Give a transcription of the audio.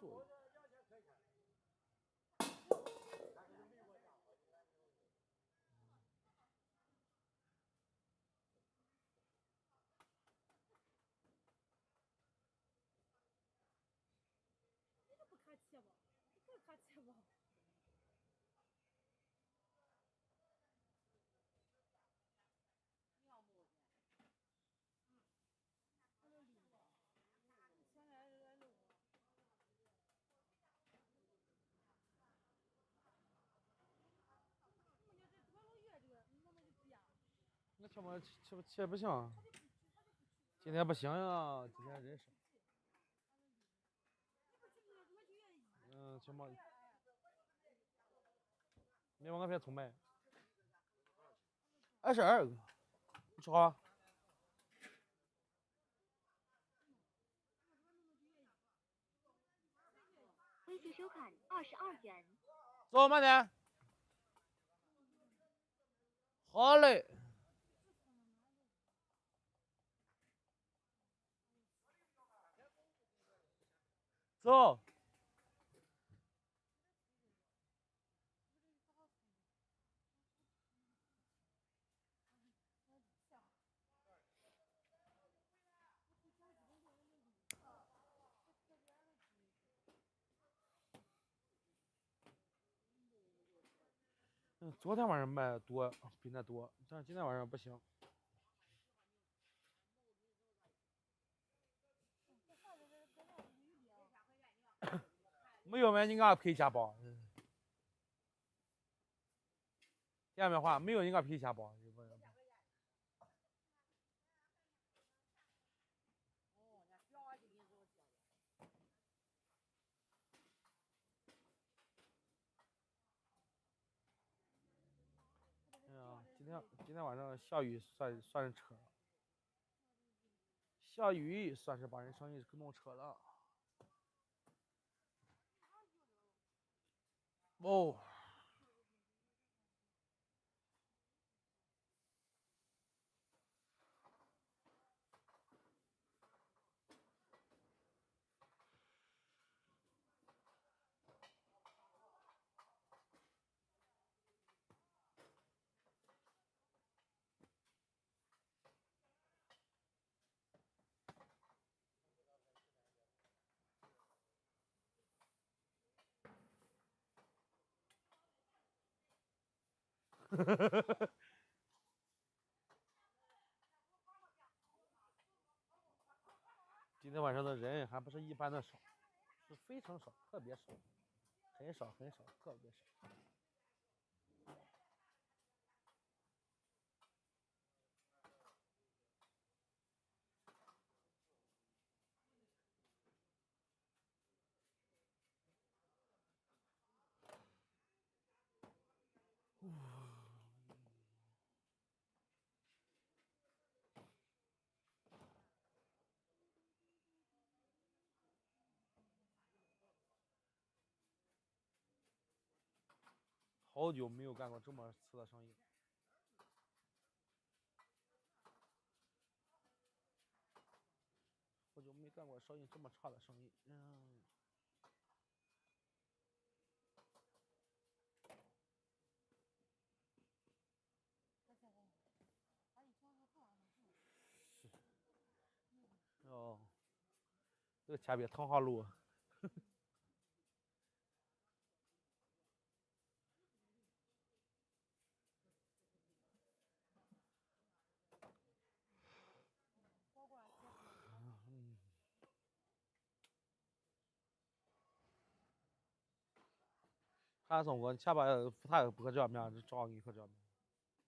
座椅。不客气不？不客气不？那怎么吃不行？今天不行呀，今天人少。行吧。你往那边重卖22个，你吃好？微信收看22元。走慢点。好嘞。走。昨天晚上卖的多，比那多，但今天晚上不行。没有买，你给俺赔钱包。听见没话？没有，你给俺赔钱包。哎呀，今天晚上下雨算是扯了，下雨算是把人生意给弄扯了。哦。今天晚上的人还不是一般的少，是非常少，特别少，很少很少，特别少。好久没有干过这么次的生意，好久没干过生意这么差的生意。哦，这个前边唐华路。韩松哥，你前边他也不可这样面，找你可这样面。